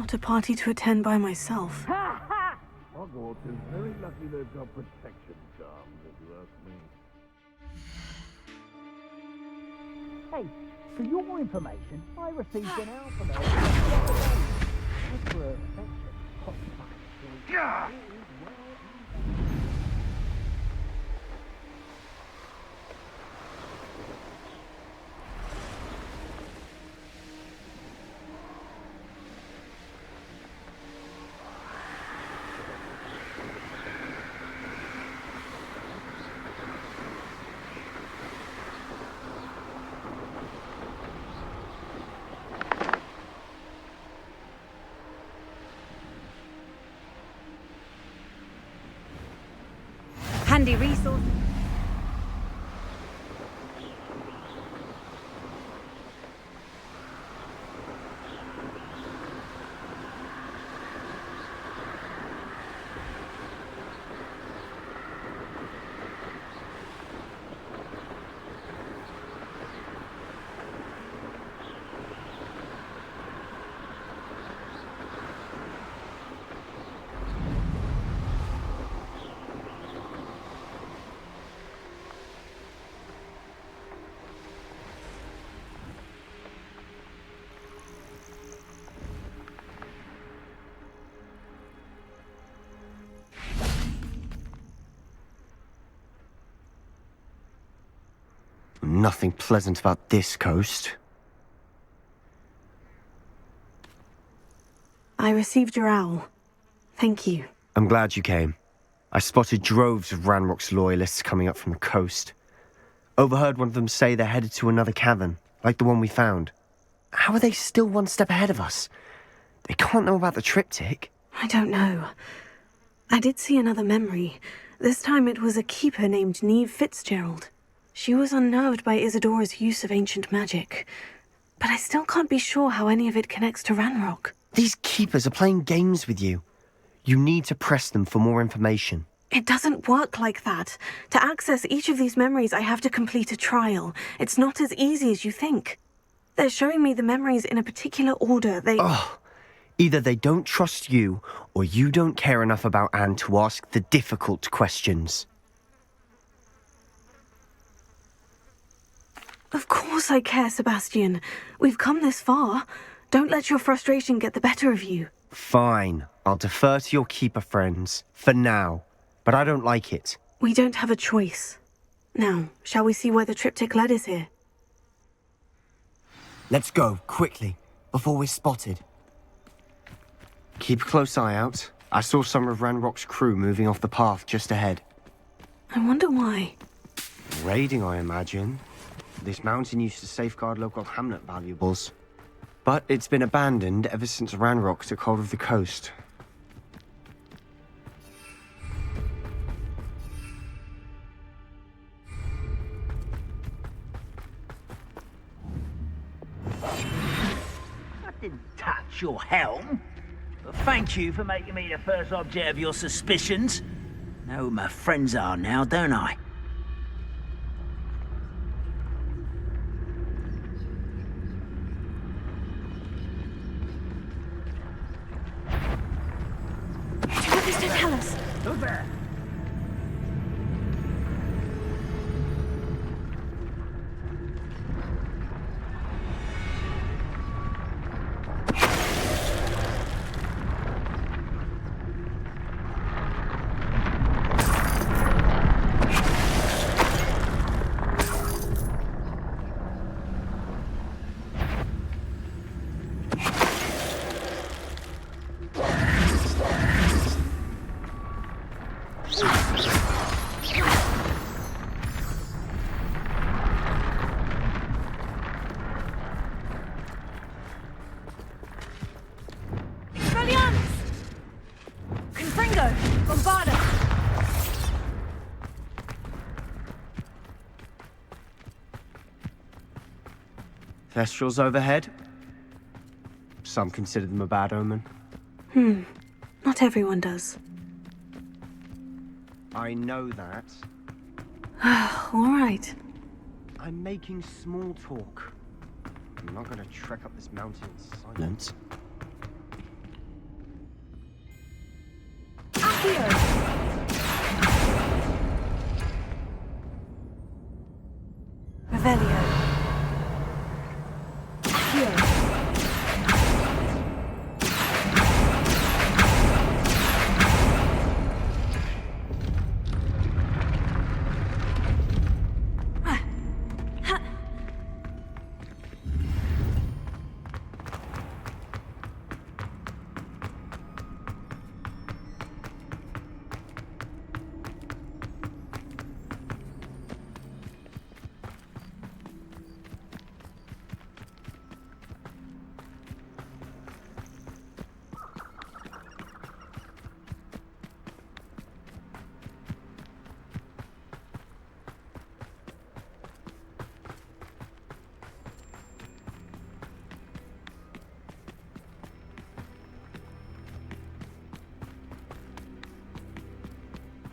not a party to attend by myself. Hogwarts is very lucky they've got protection charms, if you ask me. Hey, for your information, I received an alphabet. As for affection, hot spice. Handy resource. Nothing pleasant about this coast. I received your owl. Thank you. I'm glad you came. I spotted droves of Ranrock's loyalists coming up from the coast. Overheard one of them say they're headed to another cavern, like the one we found. How are they still one step ahead of us? They can't know about the triptych. I don't know. I did see another memory. This time it was a keeper named Neve Fitzgerald. She was unnerved by Isadora's use of ancient magic. But I still can't be sure how any of it connects to Ranrock. These keepers are playing games with you. You need to press them for more information. It doesn't work like that. To access each of these memories, I have to complete a trial. It's not as easy as you think. They're showing me the memories in a particular order. Either they don't trust you, or you don't care enough about Anne to ask the difficult questions. Of course I care, Sebastion. We've come this far. Don't let your frustration get the better of you. Fine. I'll defer to your keeper friends, for now. But I don't like it. We don't have a choice. Now, shall we see where the triptych led us here? Let's go, quickly, before we're spotted. Keep a close eye out. I saw some of Ranrock's crew moving off the path just ahead. I wonder why. Raiding, I imagine. This mountain used to safeguard local hamlet valuables. But it's been abandoned ever since Ranrock took hold of the coast. I didn't touch your helm. But thank you for making me the first object of your suspicions. Know who my friends are now, don't I? What does it tell us? Who's there? Thestrals overhead. Some consider them a bad omen. Not everyone does. I know that. All right. I'm making small talk. I'm not going to trek up this mountain in silence. Revelio.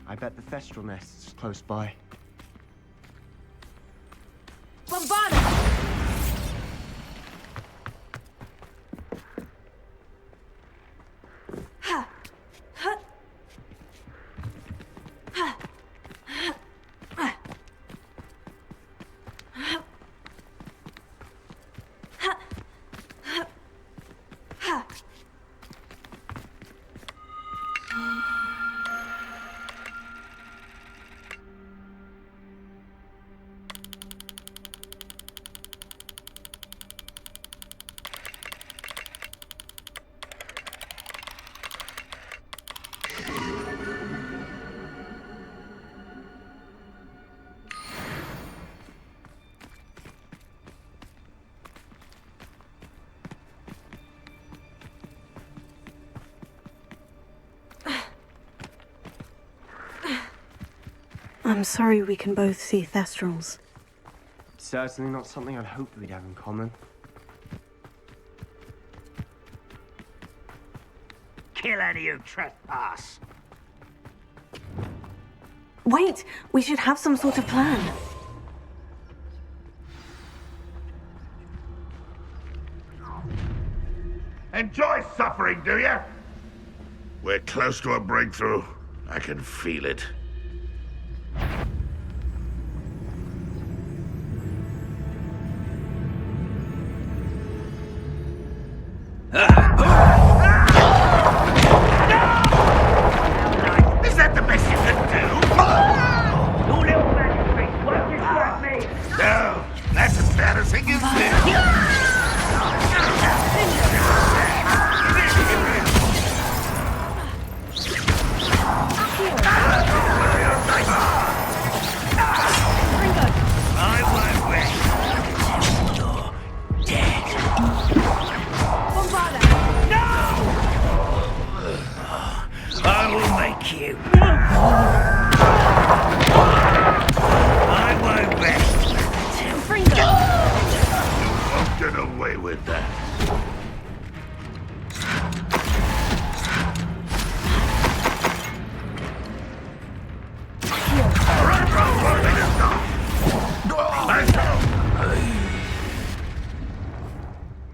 I bet the Thestral nest's close by. Bombada! I'm sorry we can both see Thestrals. Certainly not something I'd hoped we'd have in common. Kill any who trespass. Wait! We should have some sort of plan. Enjoy suffering, do you? We're close to a breakthrough. I can feel it. Is that the best you can do? You little magistrate, won't distract me. No, that's embarrassing, isn't it? I won't rest until you're dead. Bombada! I will make you. I won't rest until Fringo! Won't get away with that.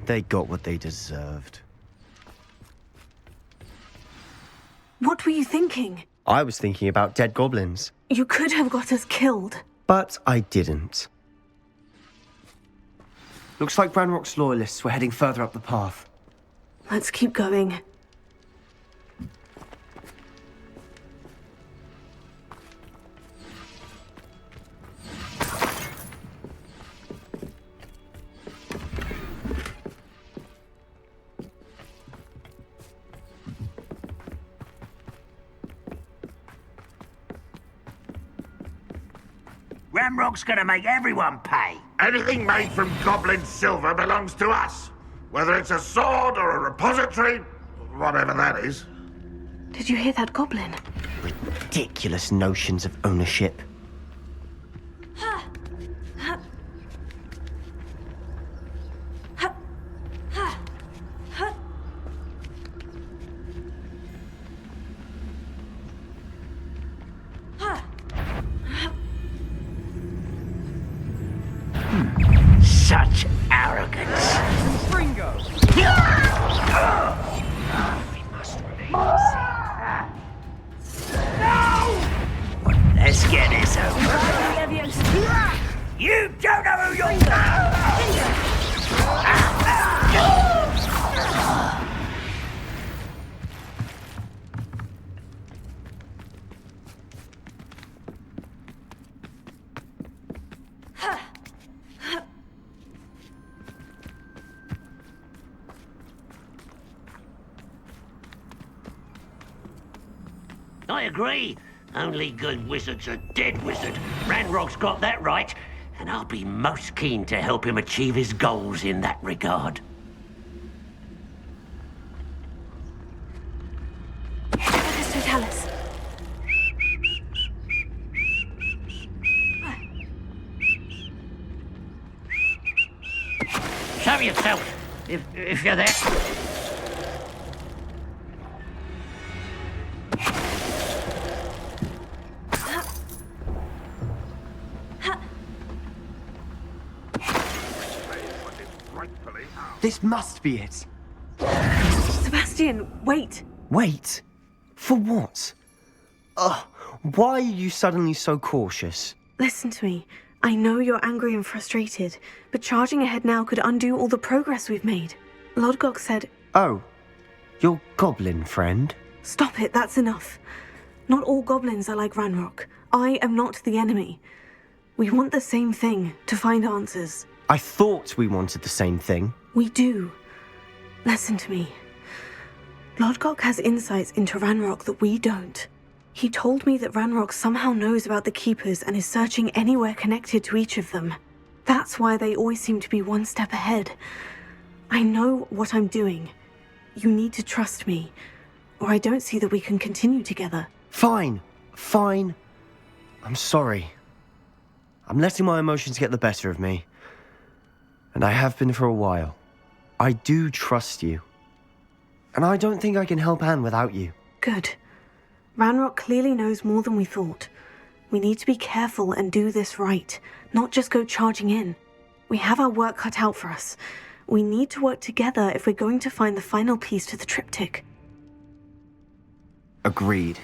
They got what they deserved. What were you thinking? I was thinking about dead goblins, You could have got us killed. but I didn't. Looks like Ranrock's loyalists were heading further up the path. Let's keep going. Ramrock's gonna make everyone pay. Anything made from goblin silver belongs to us. Whether it's a sword or a repository, whatever that is. Did you hear that goblin? Ridiculous notions of ownership. Such arrogance. Fringo! We must remain You don't know who you're... I agree. Only good wizard's a dead wizard. Ranrock's got that right, and I'll be most keen to help him achieve his goals in that regard. Focus Totalis. Show yourself, if you're there. This must be it. Sebastion, wait. Wait? For what? Ugh, why are you suddenly so cautious? Listen to me. I know you're angry and frustrated, but charging ahead now could undo all the progress we've made. Lodgok said... Oh, your goblin friend? Stop it, that's enough. Not all goblins are like Ranrock. I am not the enemy. We want the same thing, to find answers. I thought we wanted the same thing. We do. Listen to me. Lodgok has insights into Ranrock that we don't. He told me that Ranrock somehow knows about the Keepers and is searching anywhere connected to each of them. That's why they always seem to be one step ahead. I know what I'm doing. You need to trust me, or I don't see that we can continue together. Fine. I'm sorry. I'm letting my emotions get the better of me. And I have been for a while. I do trust you. And I don't think I can help Anne without you. Good. Ranrock clearly knows more than we thought. We need to be careful and do this right, not just go charging in. We have our work cut out for us. We need to work together if we're going to find the final piece to the triptych. Agreed.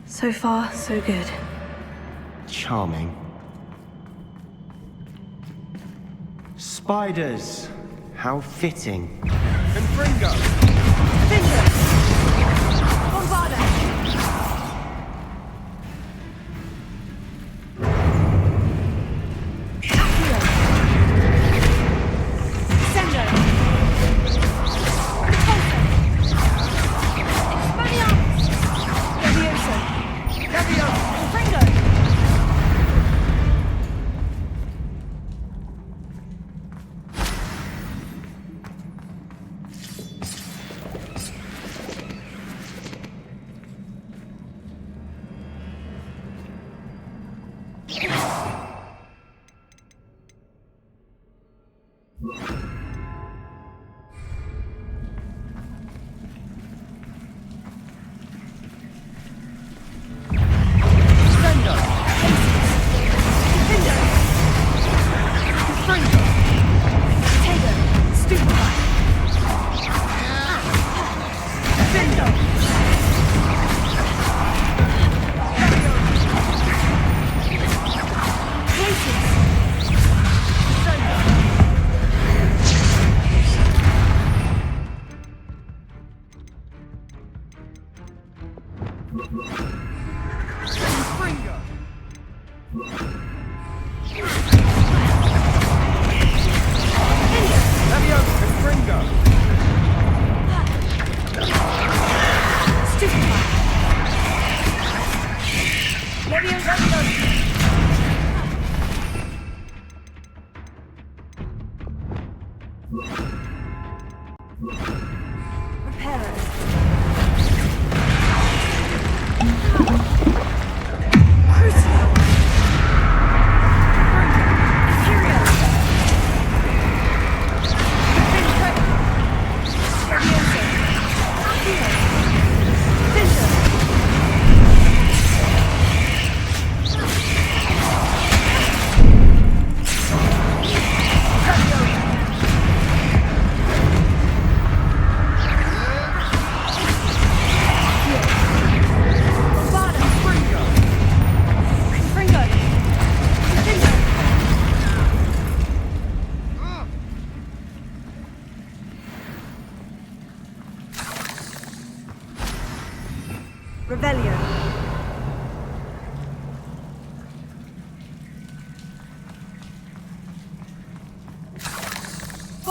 So far, so good. Charming. Spiders. How fitting. Confringo! Finger! Bombarda! Accio! Sendo! Repulsor! Expelliarmus! Levioso! Confringo!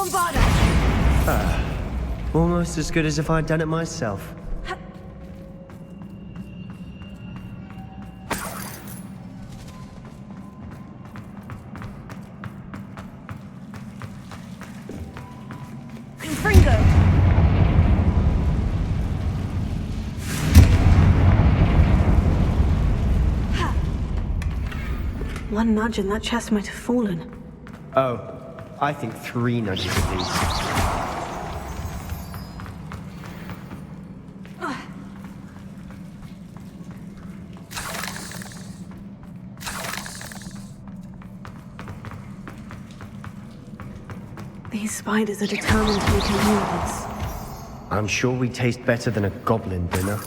Bombarda! Almost as good as if I'd done it myself. Confringo! One nudge and that chest might have fallen. Oh, I think 3 nudges at least. These spiders are determined to make a meal of us. I'm sure we taste better than a goblin dinner.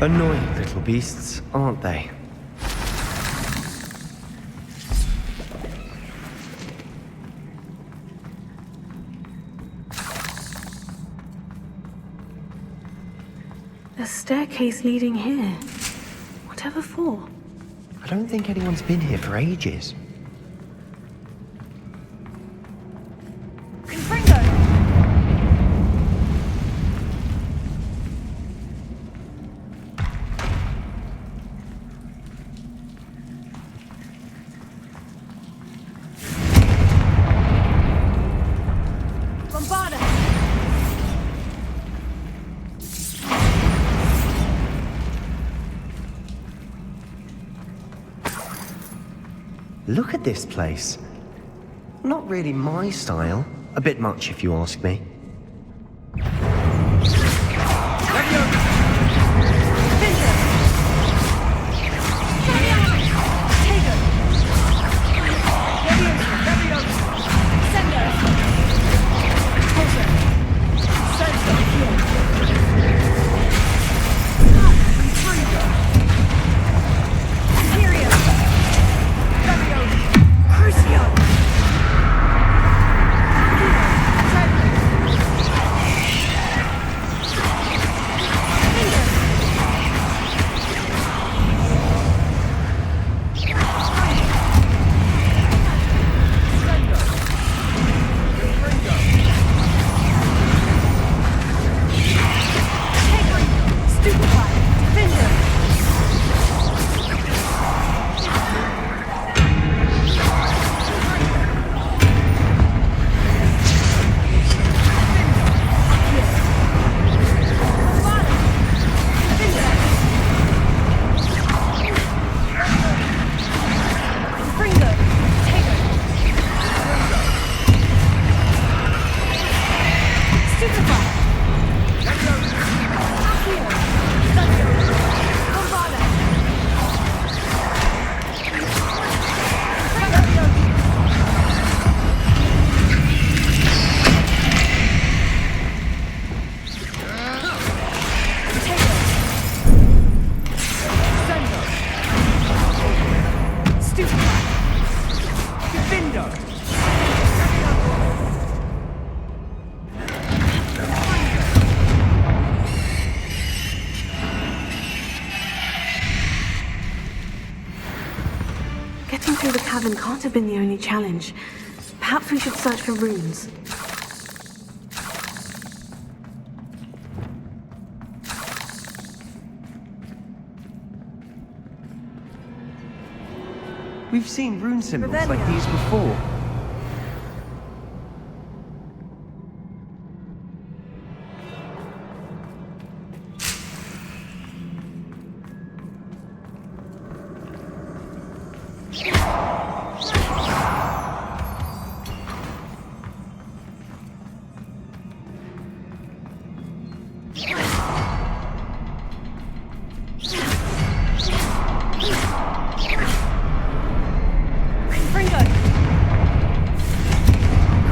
Annoying little beasts, aren't they? A staircase leading here. Whatever for? I don't think anyone's been here for ages. Confringo! Look at this place. Not really my style. A bit much, if you ask me. Getting through the cavern can't have been the only challenge. Perhaps we should search for runes. We've seen rune symbols like these before.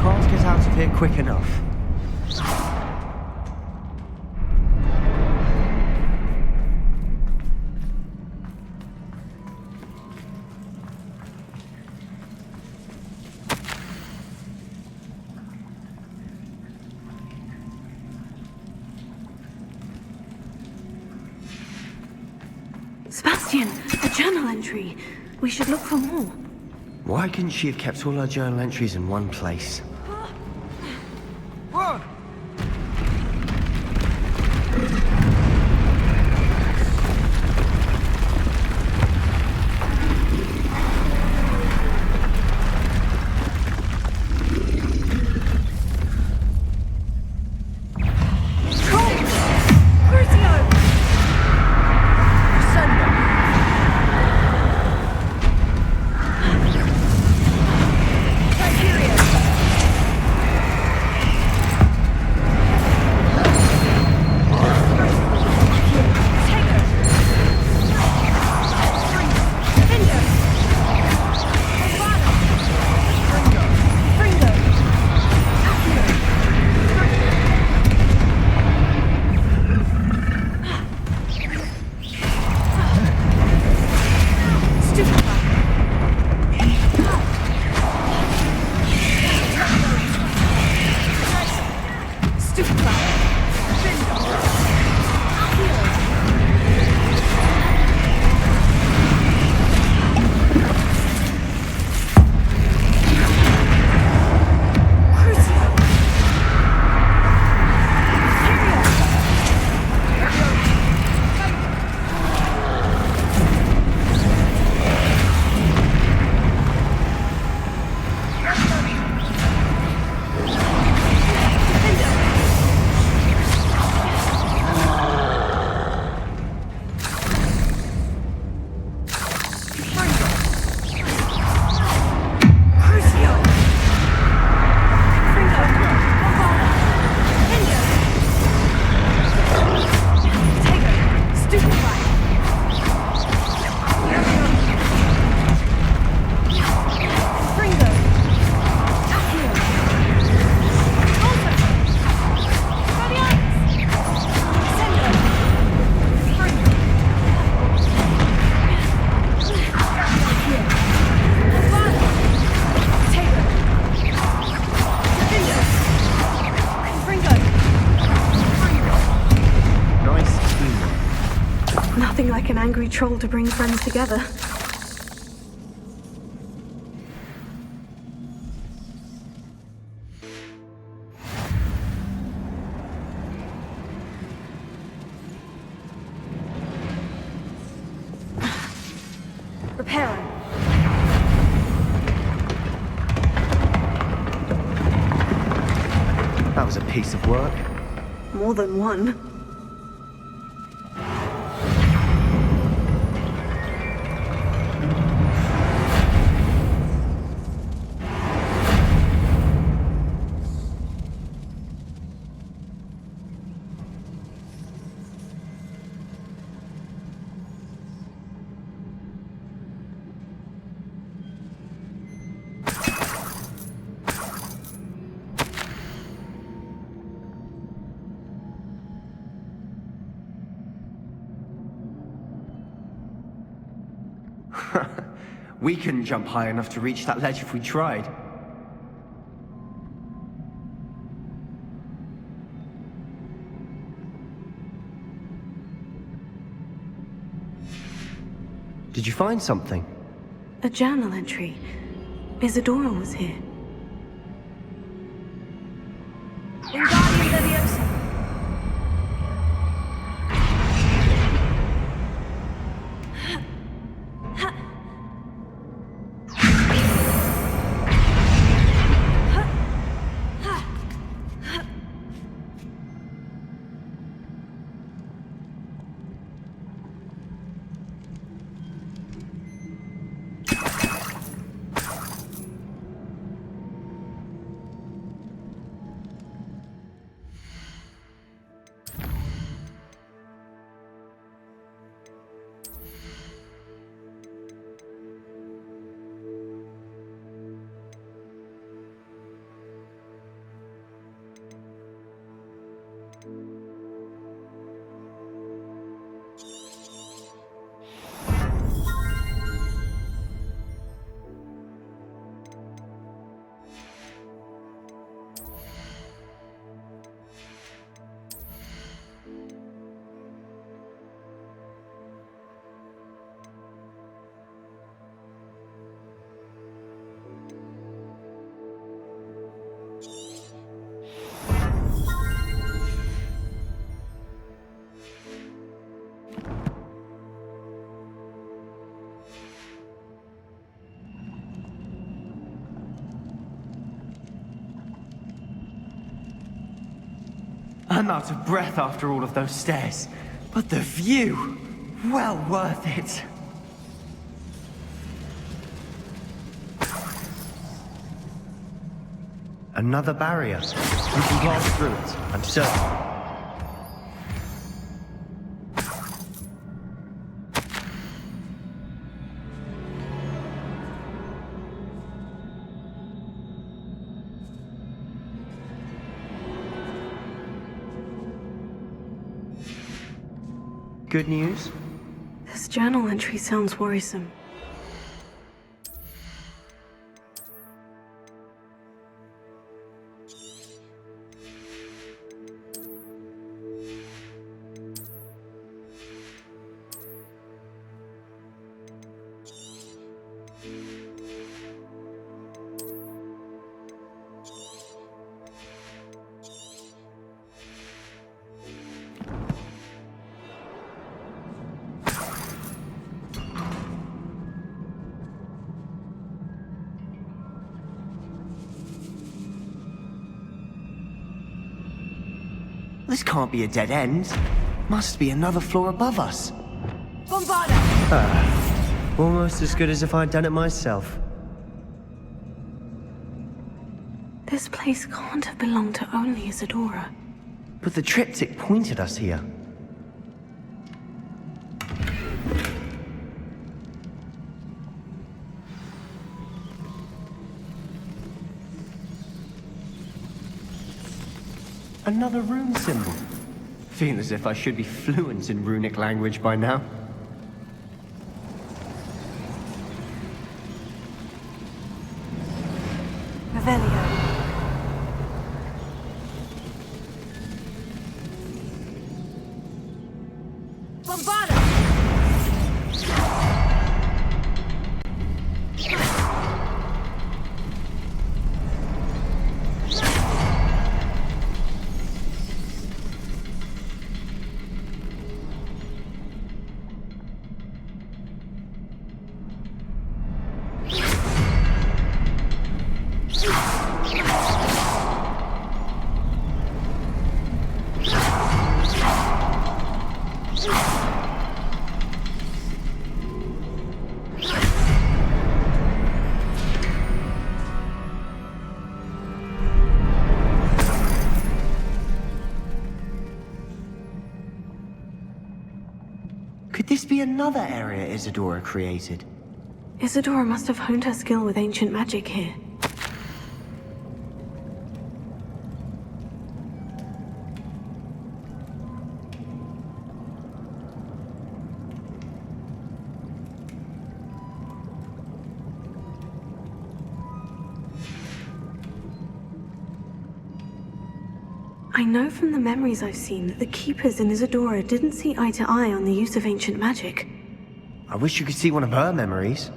Can't get out of here quick enough. Sebastion, a journal entry. We should look for more. Why couldn't she have kept all her journal entries in one place? Run! Nothing like an angry troll to bring friends together. Repairing. That was a piece of work. More than one. We couldn't jump high enough to reach that ledge if we tried. Did you find something? A journal entry. Isadora was here. Wingardium Leviosa. I'm out of breath after all of those stairs. But the view, well worth it. Another barrier. We can pass through it, I'm certain. Good news? This journal entry sounds worrisome. This can't be a dead end. Must be another floor above us. Bombarda! Almost as good as if I'd done it myself. This place can't have belonged to only Isadora. But the triptych pointed us here. Another rune symbol. Feel as if I should be fluent in runic language by now. Revelio. Bombarda! Could this be another area Isadora created? Isadora must have honed her skill with ancient magic here. I know from the memories I've seen that the Keepers in Isadora didn't see eye to eye on the use of ancient magic. I wish you could see one of her memories.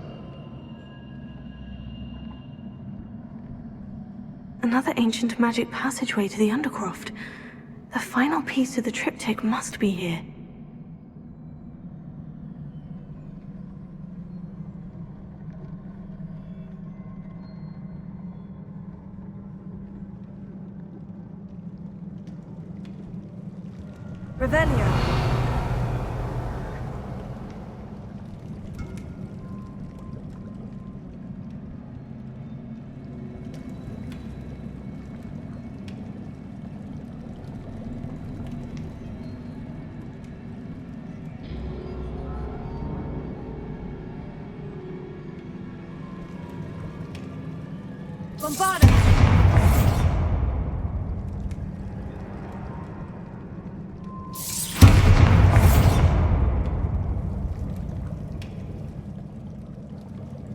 Another ancient magic passageway to the Undercroft. The final piece of the triptych must be here. Revelio! Bombarda!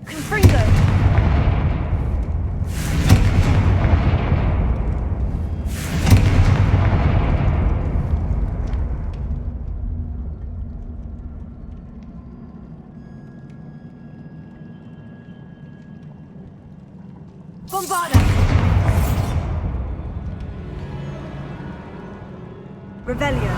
Confringo! Bombarda! Revelio!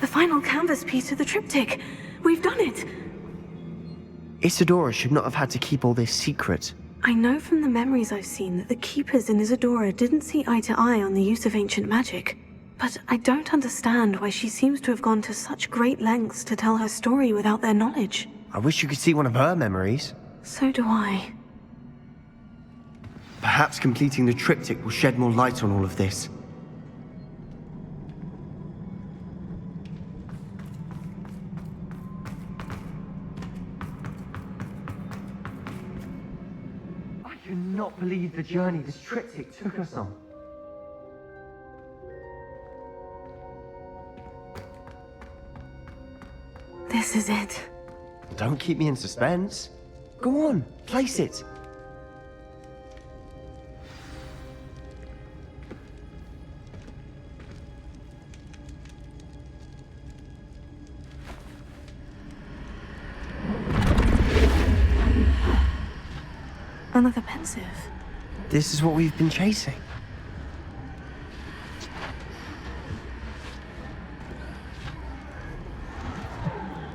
The final canvas piece of the triptych. We've done it. Isadora should not have had to keep all this secret. I know from the memories I've seen that the Keepers in Isadora didn't see eye to eye on the use of ancient magic. But I don't understand why she seems to have gone to such great lengths to tell her story without their knowledge. I wish you could see one of her memories. So do I. Perhaps completing the triptych will shed more light on all of this. I cannot believe the journey this triptych took us on. This is it. Don't keep me in suspense. Go on, place it. Another pensive. This is what we've been chasing.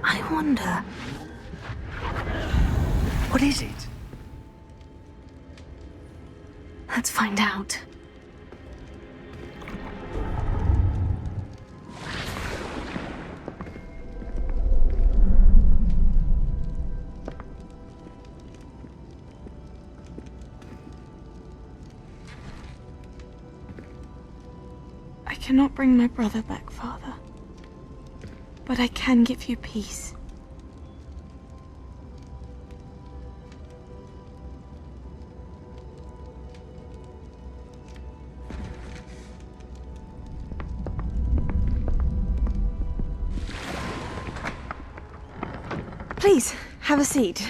I wonder. What is it? Let's find out. I cannot bring my brother back, Father. But I can give you peace. Please, have a seat.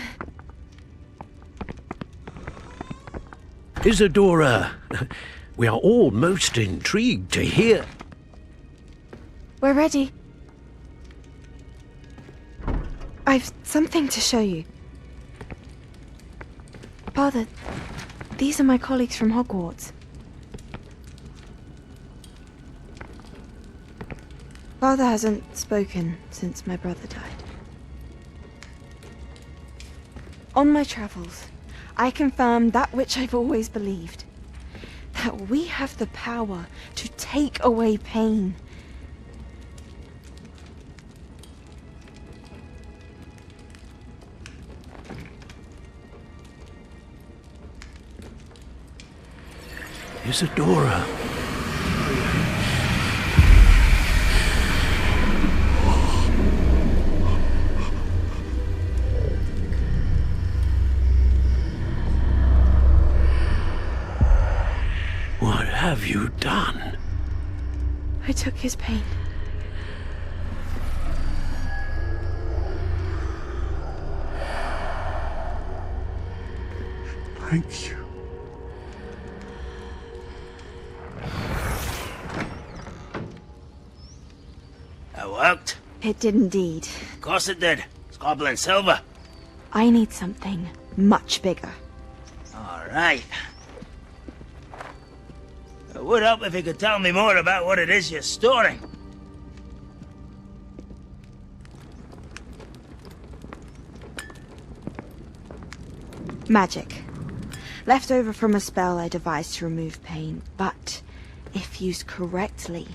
Isadora, we are all most intrigued to hear. We're ready. I've something to show you. Father, these are my colleagues from Hogwarts. Father hasn't spoken since my brother died. On my travels, I confirmed that which I've always believed. That we have the power to take away pain. Isadora. What have you done? I took his pain. Thank you. That worked. It did indeed. Of course it did. It's goblin silver. I need something much bigger. All right. It would help if you could tell me more about what it is you're storing. Magic. Left over from a spell I devised to remove pain, but if used correctly,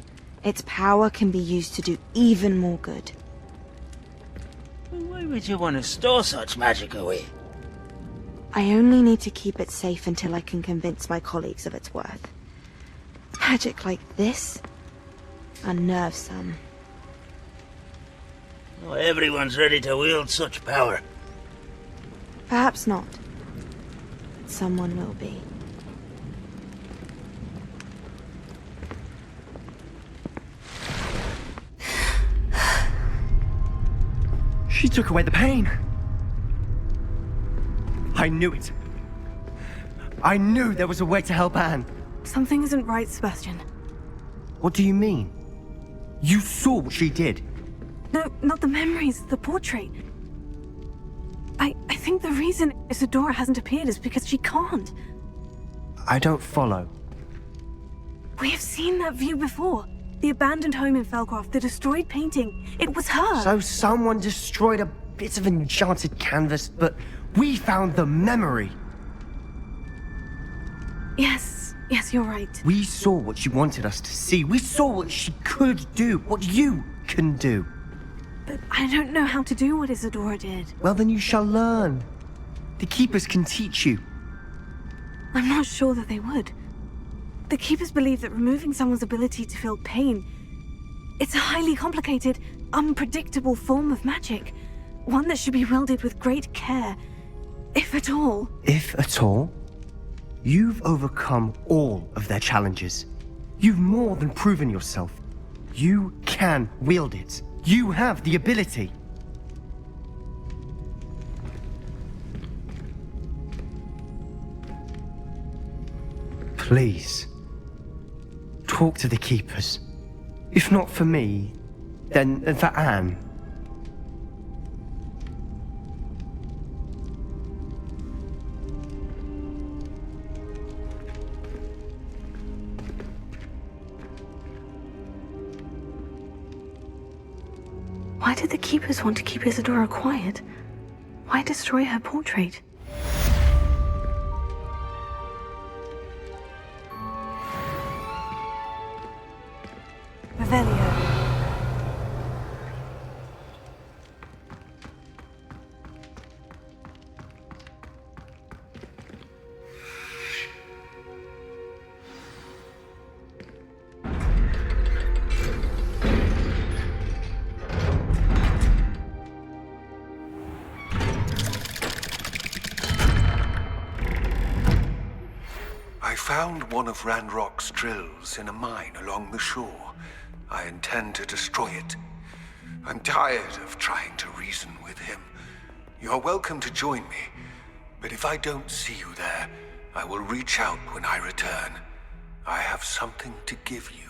its power can be used to do even more good. Why would you want to store such magic away? I only need to keep it safe until I can convince my colleagues of its worth. Magic like this unnerves some. Not everyone's ready to wield such power. Perhaps not. But someone will be. She took away the pain. I knew it. I knew there was a way to help Anne. Something isn't right, Sebastion. What do you mean? You saw what she did. No, not the memories, the portrait. I think the reason Isadora hasn't appeared is because she can't. I don't follow. We have seen that view before. The abandoned home in Felcroft, the destroyed painting. It was her. So someone destroyed a bit of enchanted canvas, but we found the memory. Yes, you're right. We saw what she wanted us to see. We saw what she could do, what you can do. But I don't know how to do what Isadora did. Well, then you shall learn. The Keepers can teach you. I'm not sure that they would. The Keepers believe that removing someone's ability to feel pain, it's a highly complicated, unpredictable form of magic. One that should be wielded with great care, if at all. If at all? You've overcome all of their challenges. You've more than proven yourself. You can wield it. You have the ability. Please, talk to the Keepers. If not for me, then for Anne. Why did the Keepers want to keep Isadora quiet? Why destroy her portrait? Revelio. I found one of Ranrock's drills in a mine along the shore. I intend to destroy it. I'm tired of trying to reason with him. You're welcome to join me, but if I don't see you there, I will reach out when I return. I have something to give you.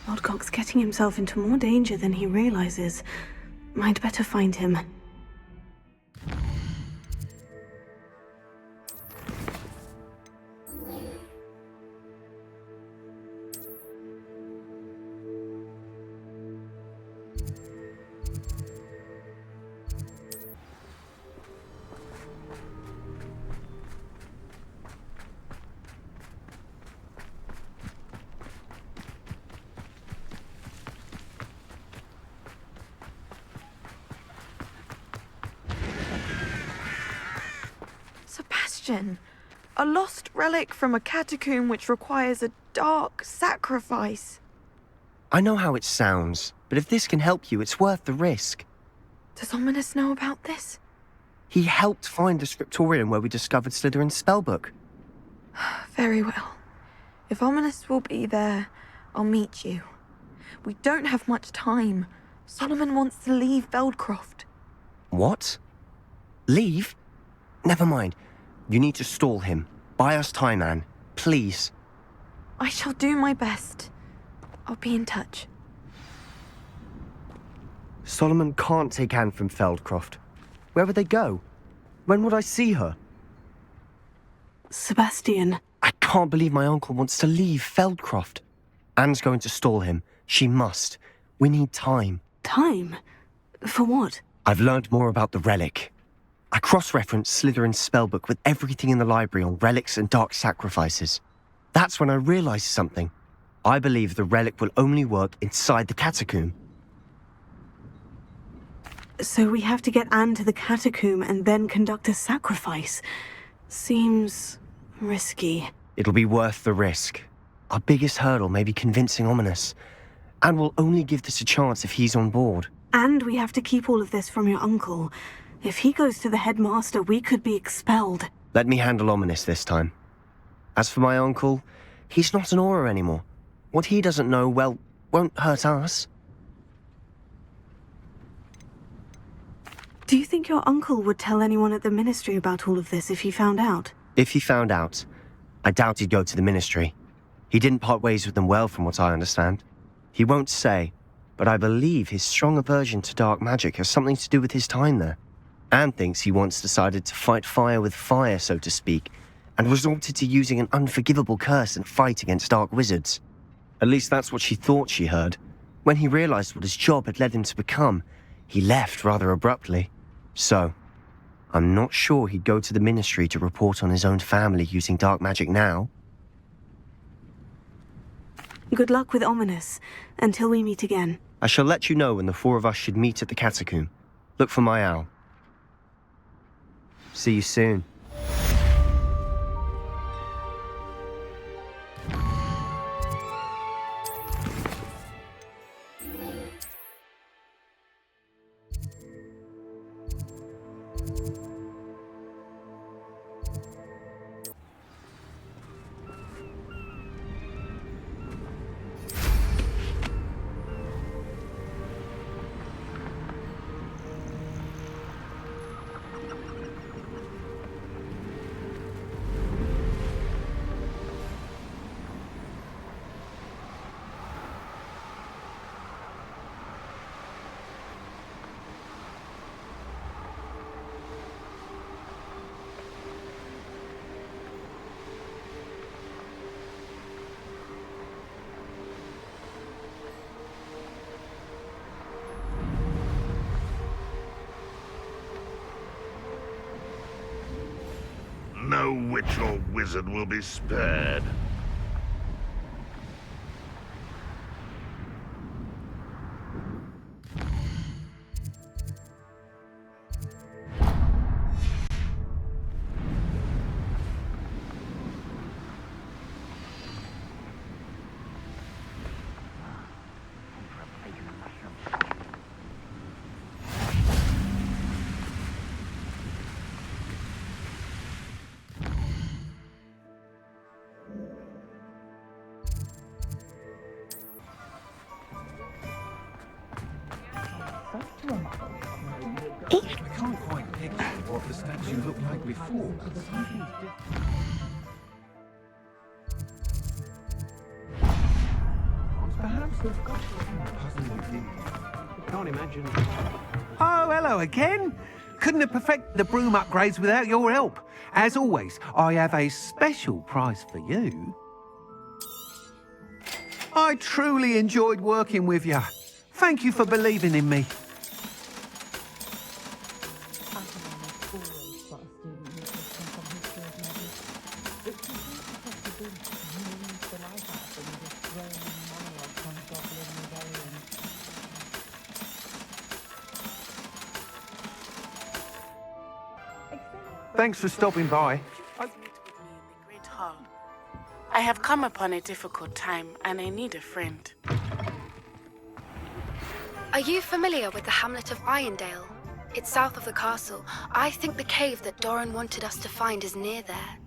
Lodcock's getting himself into more danger than he realizes. I'd better find him. Sebastion, a lost relic from a catacomb which requires a dark sacrifice. I know how it sounds, but if this can help you, it's worth the risk. Does Ominous know about this? He helped find the scriptorium where we discovered Slytherin's spellbook. Very well. If Ominous will be there, I'll meet you. We don't have much time. Solomon wants to leave Feldcroft. What? Leave? Never mind. You need to stall him. Buy us time, Anne. Please. I shall do my best. I'll be in touch. Solomon can't take Anne from Feldcroft. Where would they go? When would I see her? Sebastion. I can't believe my uncle wants to leave Feldcroft. Anne's going to stall him. She must. We need time. Time? For what? I've learned more about the relic. I cross-referenced Slytherin's spellbook with everything in the library on relics and dark sacrifices. That's when I realized something. I believe the relic will only work inside the catacomb. So we have to get Anne to the catacomb and then conduct a sacrifice. Seems risky. It'll be worth the risk. Our biggest hurdle may be convincing Ominous. And we'll only give this a chance if he's on board. And we have to keep all of this from your uncle. If he goes to the headmaster, we could be expelled. Let me handle Ominous this time. As for my uncle, he's not an Auror anymore. What he doesn't know, well, won't hurt us. Do you think your uncle would tell anyone at the ministry about all of this if he found out? If he found out, I doubt he'd go to the ministry. He didn't part ways with them well, from what I understand. He won't say, but I believe his strong aversion to dark magic has something to do with his time there. Anne thinks he once decided to fight fire with fire, so to speak, and resorted to using an unforgivable curse and fight against dark wizards. At least that's what she thought she heard. When he realized what his job had led him to become, he left rather abruptly. So, I'm not sure he'd go to the Ministry to report on his own family using dark magic now. Good luck with Ominous, until we meet again. I shall let you know when the four of us should meet at the catacomb. Look for my owl. See you soon. No witch or wizard will be spared. I can't quite picture what the statue looked like before. Perhaps can't imagine. Oh, hello again. Couldn't have perfected the broom upgrades without your help. As always, I have a special prize for you. I truly enjoyed working with you. Thank you for believing in me. Thanks for stopping by. Meet with me in the Great Hall. I have come upon a difficult time, and I need a friend. Are you familiar with the hamlet of Irondale? It's south of the castle. I think the cave that Doran wanted us to find is near there.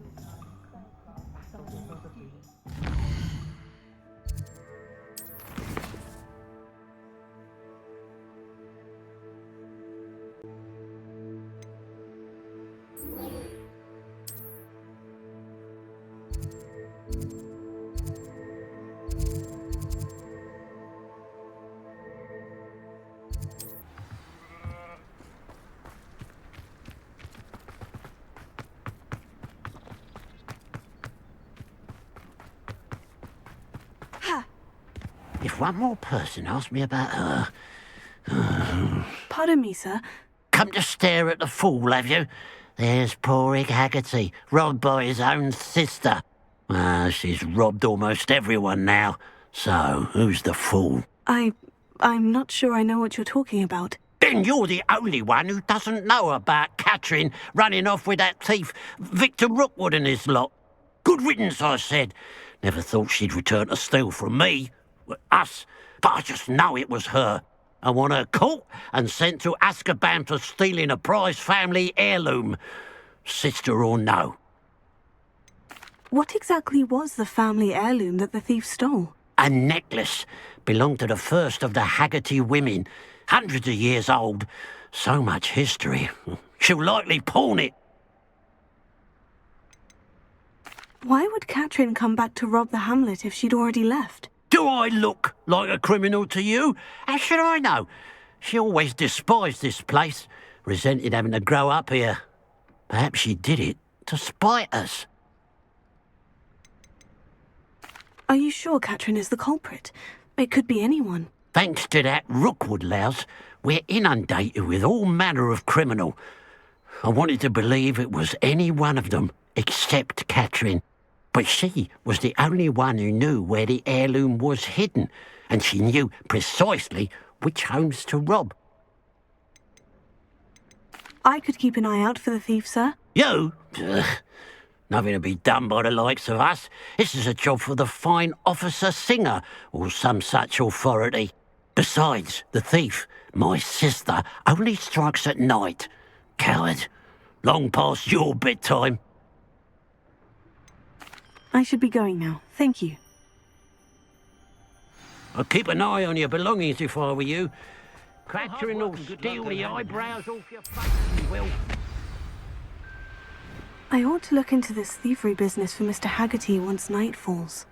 If one more person asked me about her... Pardon me, sir. Come to stare at the fool, have you? There's poor Ig Haggerty, robbed by his own sister. She's robbed almost everyone now. So, who's the fool? I'm not sure I know what you're talking about. Then you're the only one who doesn't know about Catherine running off with that thief, Victor Rookwood and his lot. Good riddance, I said. Never thought she'd return to steal from me. Us. But I just know it was her. I want her caught and sent to Azkaban for stealing a prized family heirloom. Sister or no. What exactly was the family heirloom that the thief stole? A necklace. Belonged to the first of the Haggerty women. Hundreds of years old. So much history. She'll likely pawn it. Why would Catherine come back to rob the hamlet if she'd already left? Do I look like a criminal to you? How should I know? She always despised this place, resented having to grow up here. Perhaps she did it to spite us. Are you sure Katrin is the culprit? It could be anyone. Thanks to that Rookwood louse, we're inundated with all manner of criminal. I wanted to believe it was any one of them, except Katrin. But she was the only one who knew where the heirloom was hidden, and she knew precisely which homes to rob. I could keep an eye out for the thief, sir. You? Ugh. Nothing to be done by the likes of us. This is a job for the fine officer Singer, or some such authority. Besides, the thief, my sister, only strikes at night. Coward. Long past your bedtime. I should be going now. Thank you. I'd keep an eye on your belongings if I were you. Katrin will steal the eyebrows off your face, you will. I ought to look into this thievery business for Mr. Haggerty once night falls.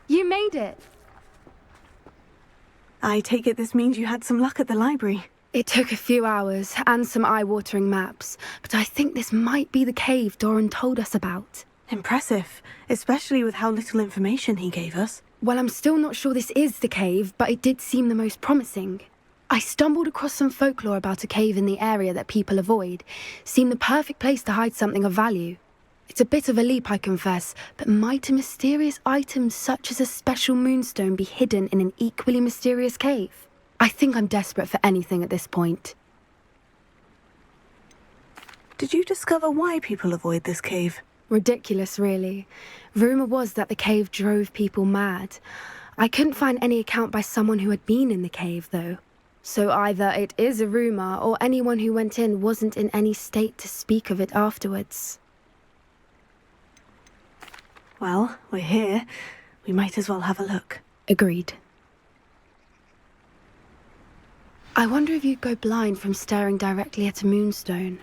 You made it! I take it this means you had some luck at the library. It took a few hours and some eye-watering maps, but I think this might be the cave Doran told us about. Impressive, especially with how little information he gave us. Well, I'm still not sure this is the cave, but it did seem the most promising. I stumbled across some folklore about a cave in the area that people avoid. Seemed the perfect place to hide something of value. It's a bit of a leap, I confess, but might a mysterious item such as a special moonstone be hidden in an equally mysterious cave? I think I'm desperate for anything at this point. Did you discover why people avoid this cave? Ridiculous, really. Rumour was that the cave drove people mad. I couldn't find any account by someone who had been in the cave, though. So either it is a rumour, or anyone who went in wasn't in any state to speak of it afterwards. Well, we're here. We might as well have a look. Agreed. I wonder if you'd go blind from staring directly at a moonstone.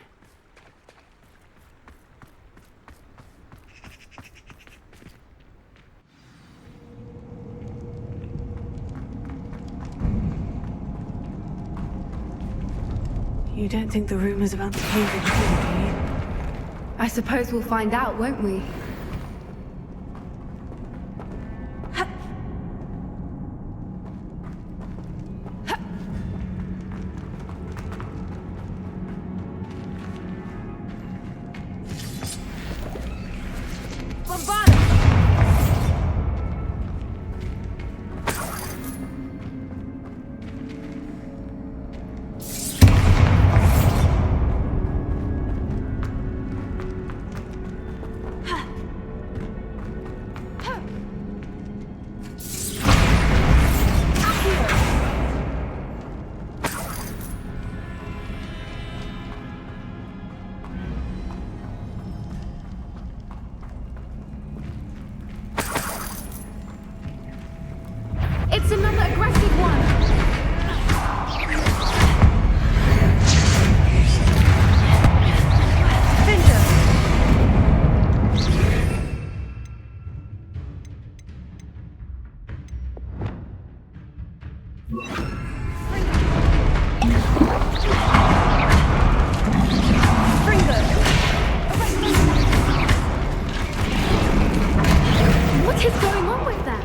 You don't think the rumors about the cave are true, do you? I suppose we'll find out, won't we? It's another aggressive one! What is going on with them?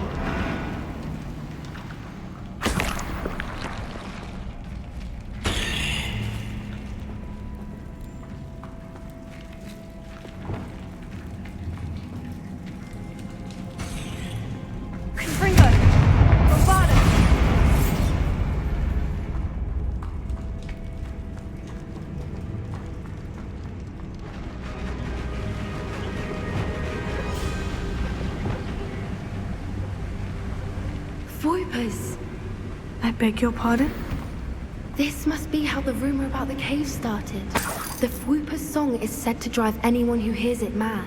Voipers. I beg your pardon? This must be how the rumor about the cave started. The Whooper's song is said to drive anyone who hears it mad.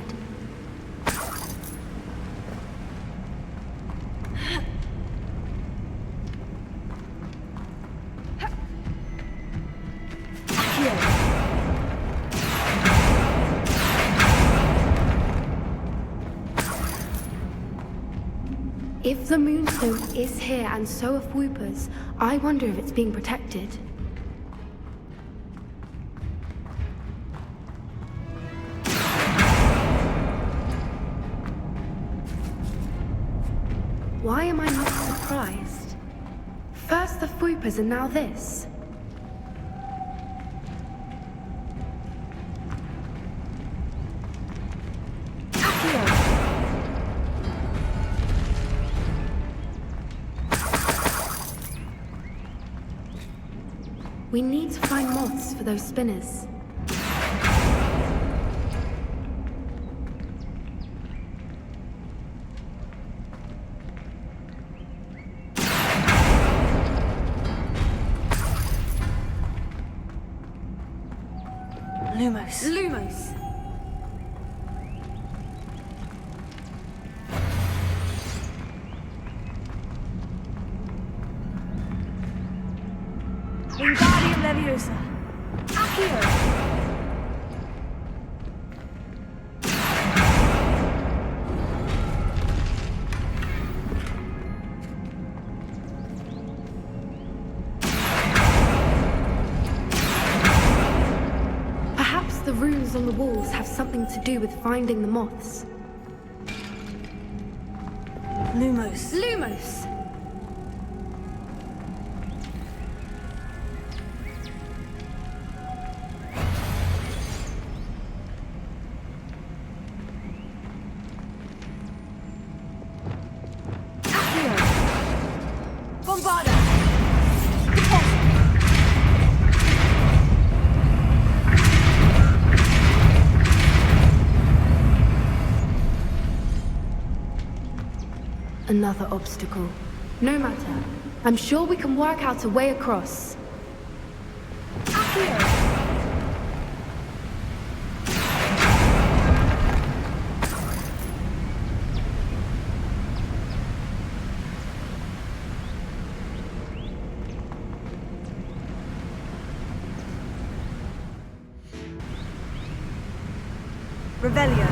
If the Moonstone is here and so are Whoopers, I wonder if it's being protected. Why am I not surprised? First the Whoopers and now this. We need to find moths for those spinners. Lumos. Lumos. Wingardium Leviosa. Accio. Perhaps the runes on the walls have something to do with finding the moths. Lumos. Lumos. Bombarda! Another obstacle. No matter. I'm sure we can work out a way across. Accio! Revelio.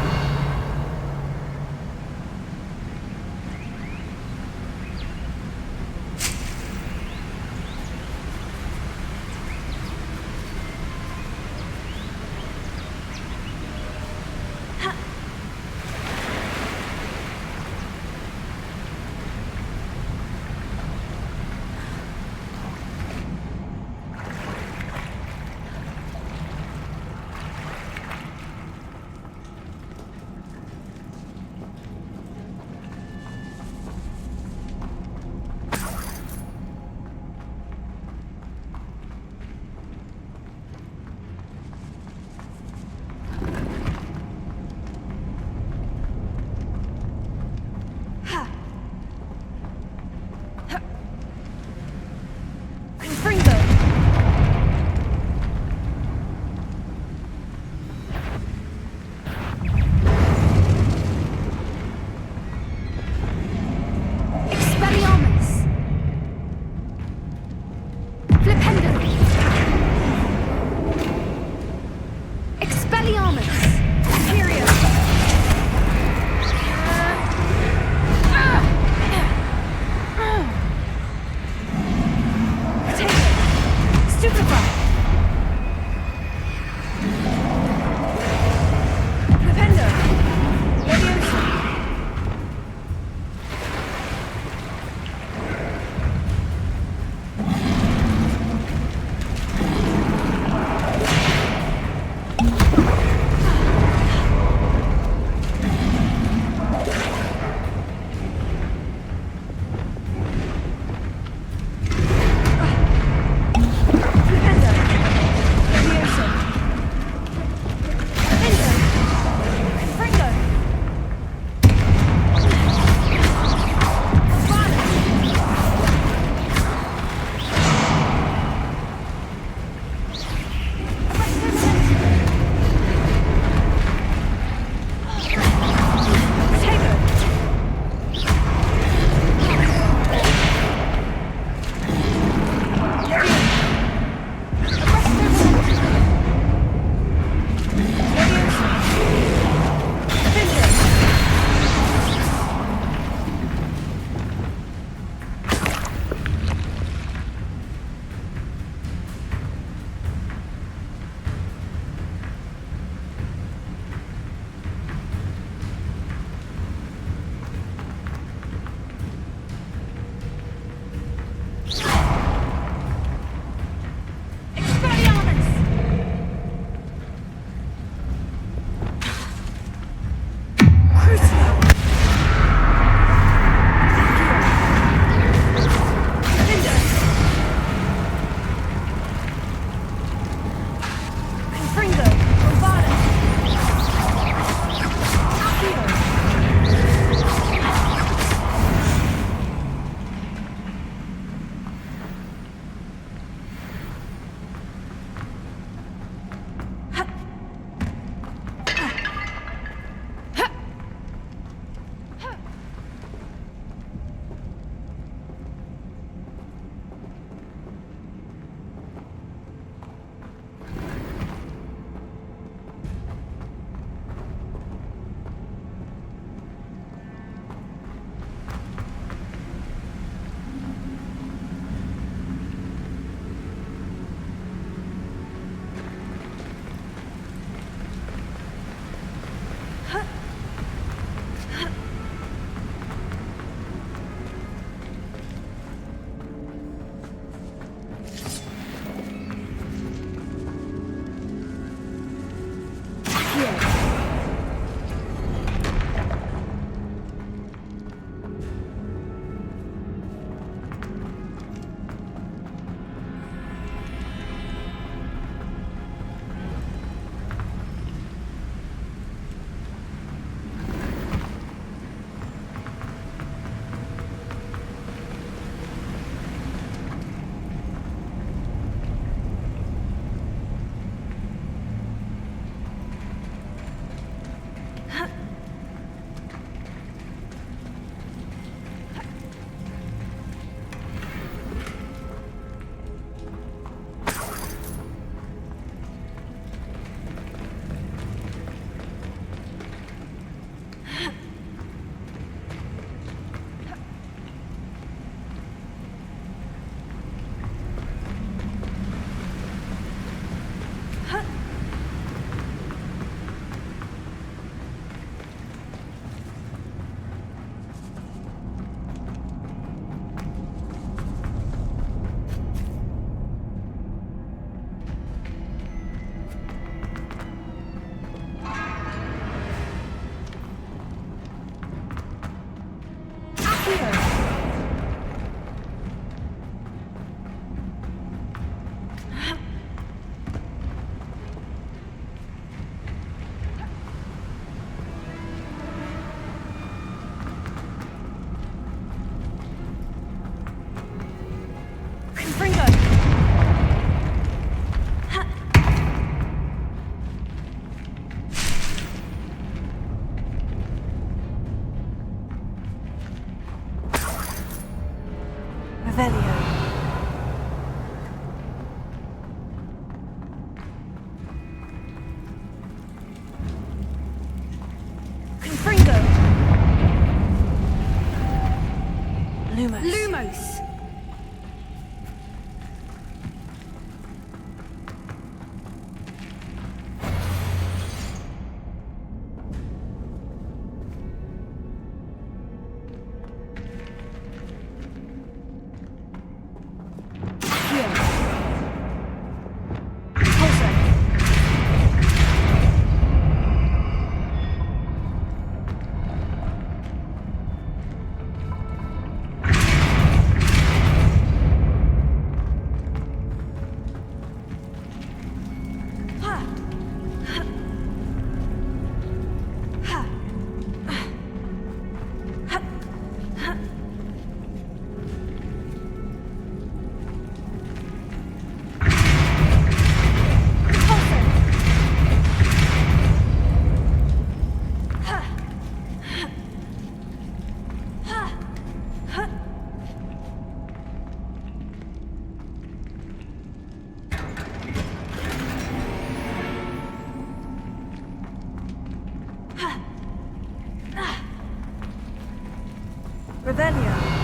Revelio.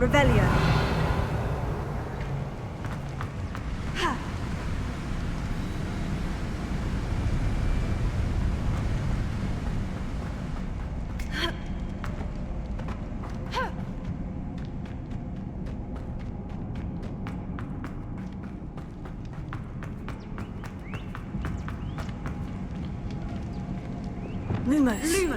Revelio. Ha. Lumos.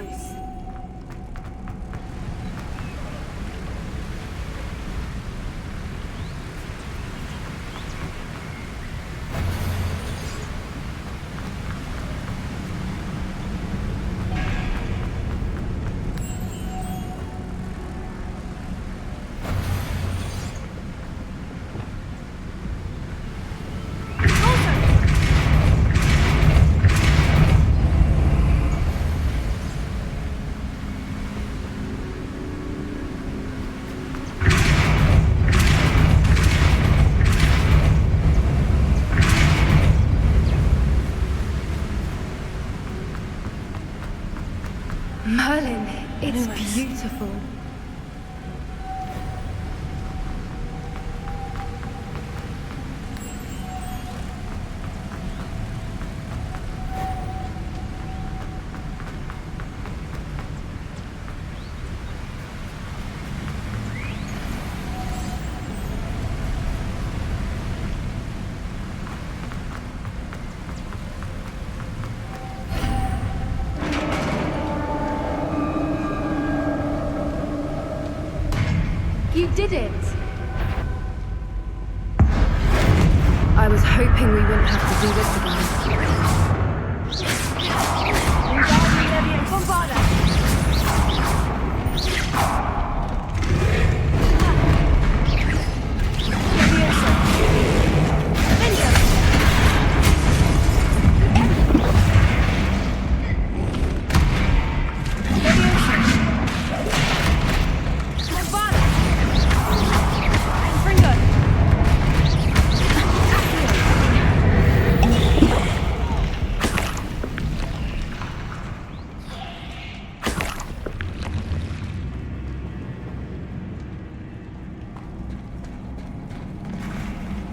Merlin, it's beautiful. You did it! I was hoping we wouldn't have to do this again.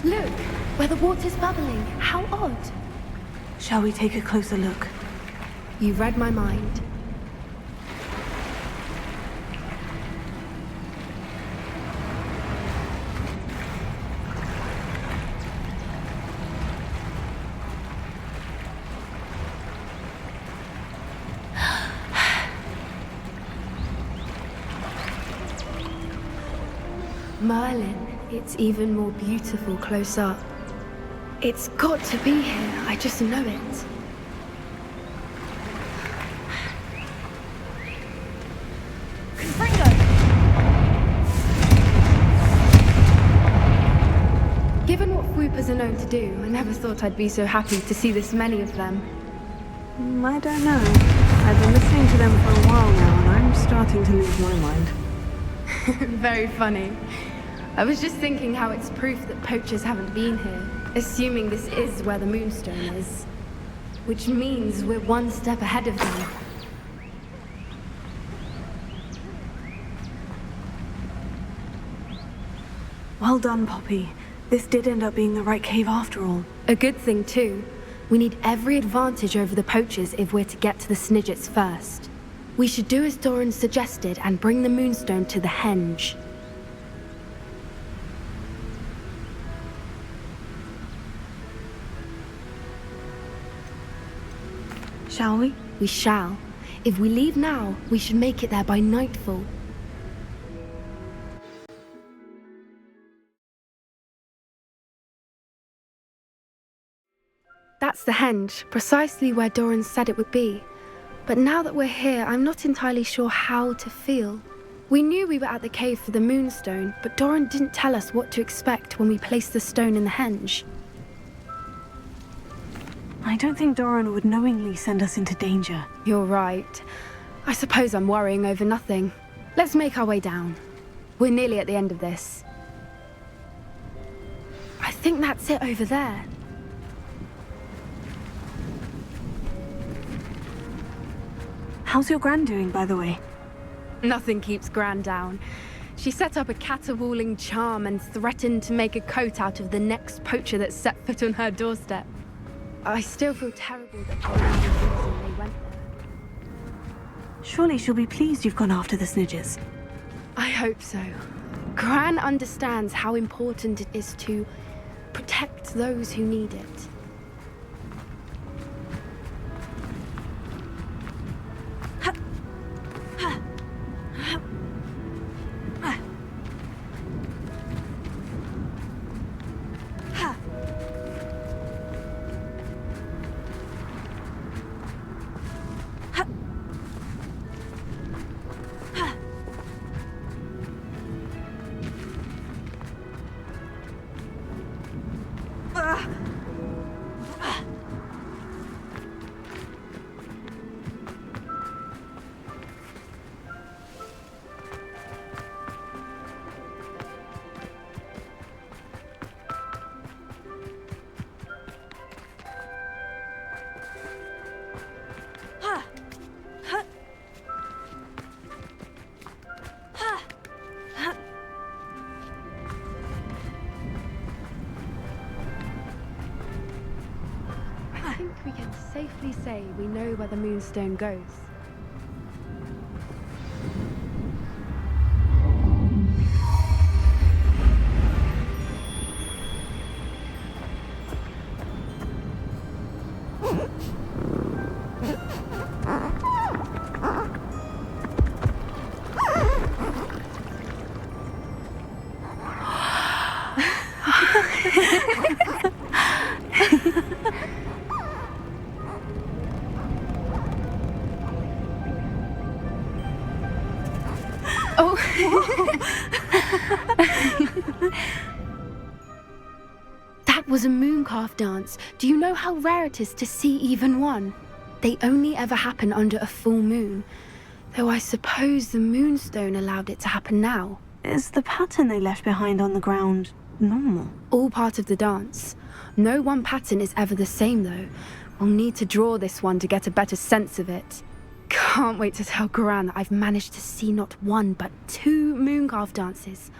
Look, where the water's bubbling. How odd. Shall we take a closer look? You read my mind. Merlin, it's even more beautiful close up. It's got to be here, I just know it. Given what Whoopers are known to do, I never thought I'd be so happy to see this many of them. I don't know. I've been listening to them for a while now, and I'm starting to lose my mind. Very funny. I was just thinking how it's proof that poachers haven't been here. Assuming this is where the Moonstone is. Which means we're one step ahead of them. Well done, Poppy. This did end up being the right cave after all. A good thing, too. We need every advantage over the poachers if we're to get to the Snidgets first. We should do as Doran suggested and bring the Moonstone to the henge. Shall we? We shall. If we leave now, we should make it there by nightfall. That's the henge, precisely where Doran said it would be. But now that we're here, I'm not entirely sure how to feel. We knew we were at the cave for the Moonstone, but Doran didn't tell us what to expect when we placed the stone in the henge. I don't think Doran would knowingly send us into danger. You're right. I suppose I'm worrying over nothing. Let's make our way down. We're nearly at the end of this. I think that's it over there. How's your Gran doing, by the way? Nothing keeps Gran down. She set up a caterwauling charm and threatened to make a coat out of the next poacher that set foot on her doorstep. I still feel terrible that Gran was the reason they went there. Surely she'll be pleased you've gone after the Snidgets. I hope so. Gran understands how important it is to protect those who need it. I think we can safely say we know where the Moonstone goes. That was a mooncalf dance. Do you know how rare it is to see even one? They only ever happen under a full moon. Though I suppose the Moonstone allowed it to happen now. Is the pattern they left behind on the ground normal? All part of the dance. No one pattern is ever the same, though. We'll need to draw this one to get a better sense of it. Can't wait to tell Gran that I've managed to see not one, but 2 mooncalf dances.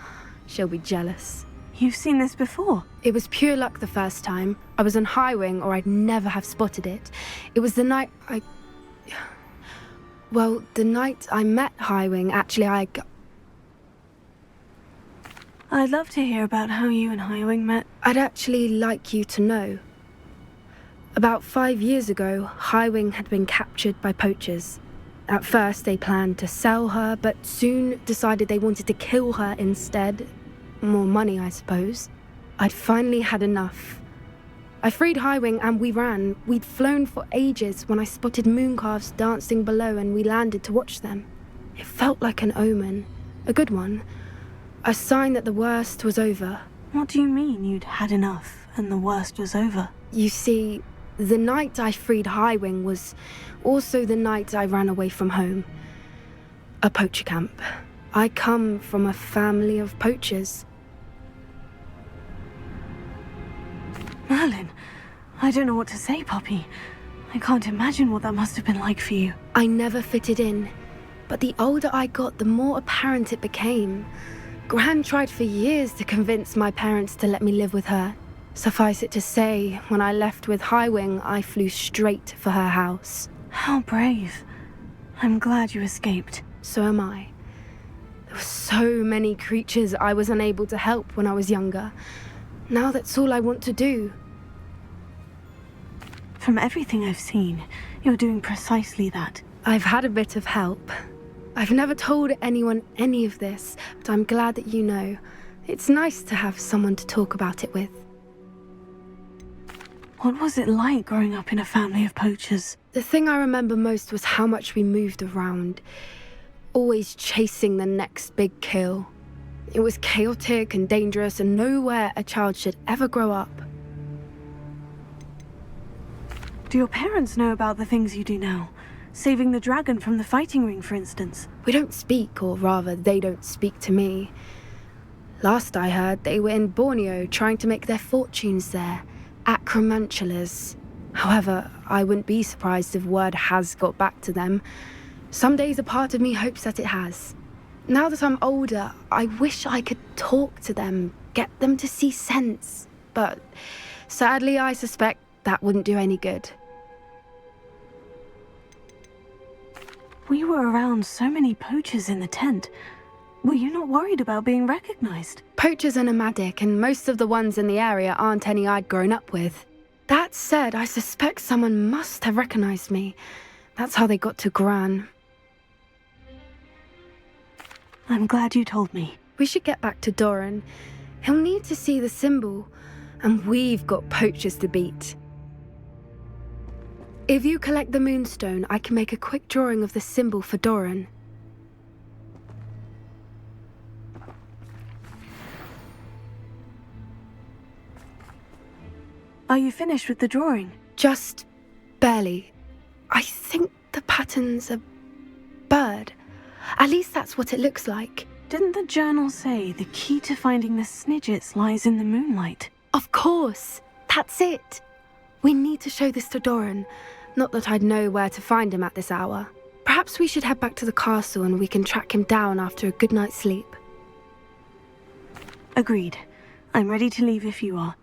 She'll be jealous. You've seen this before? It was pure luck the first time. I was on Highwing, or I'd never have spotted it. It was the night Well, the night I met Highwing, actually, I'd love to hear about how you and Highwing met. I'd actually like you to know. About 5 years ago, Highwing had been captured by poachers. At first, they planned to sell her, but soon decided they wanted to kill her instead. More money, I suppose. I'd finally had enough. I freed Highwing and we ran. We'd flown for ages when I spotted mooncalves dancing below and we landed to watch them. It felt like an omen. A good one. A sign that the worst was over. What do you mean you'd had enough and the worst was over? You see, the night I freed Highwing was also the night I ran away from home. A poacher camp. I come from a family of poachers. Merlin, I don't know what to say, Poppy. I can't imagine what that must have been like for you. I never fitted in, but the older I got, the more apparent it became. Gran tried for years to convince my parents to let me live with her. Suffice it to say, when I left with Highwing, I flew straight for her house. How brave. I'm glad you escaped. So am I. There were so many creatures I was unable to help when I was younger. Now that's all I want to do. From everything I've seen, you're doing precisely that. I've had a bit of help. I've never told anyone any of this, but I'm glad that you know. It's nice to have someone to talk about it with. What was it like growing up in a family of poachers? The thing I remember most was how much we moved around, always chasing the next big kill. It was chaotic and dangerous, and nowhere a child should ever grow up. Do your parents know about the things you do now? Saving the dragon from the fighting ring, for instance. We don't speak, or rather, they don't speak to me. Last I heard, they were in Borneo trying to make their fortunes there. Acromantulas. However, I wouldn't be surprised if word has got back to them. Some days a part of me hopes that it has. Now that I'm older, I wish I could talk to them, get them to see sense. But sadly, I suspect that wouldn't do any good. We were around so many poachers in the tent. Were you not worried about being recognized? Poachers are nomadic, and most of the ones in the area aren't any I'd grown up with. That said, I suspect someone must have recognized me. That's how they got to Gran. I'm glad you told me. We should get back to Doran. He'll need to see the symbol, and we've got poachers to beat. If you collect the moonstone, I can make a quick drawing of the symbol for Doran. Are you finished with the drawing? Just barely. I think the pattern's a bird. At least that's what it looks like. Didn't the journal say the key to finding the Snidgets lies in the moonlight? Of course. That's it. We need to show this to Doran. Not that I'd know where to find him at this hour. Perhaps we should head back to the castle and we can track him down after a good night's sleep. Agreed. I'm ready to leave if you are.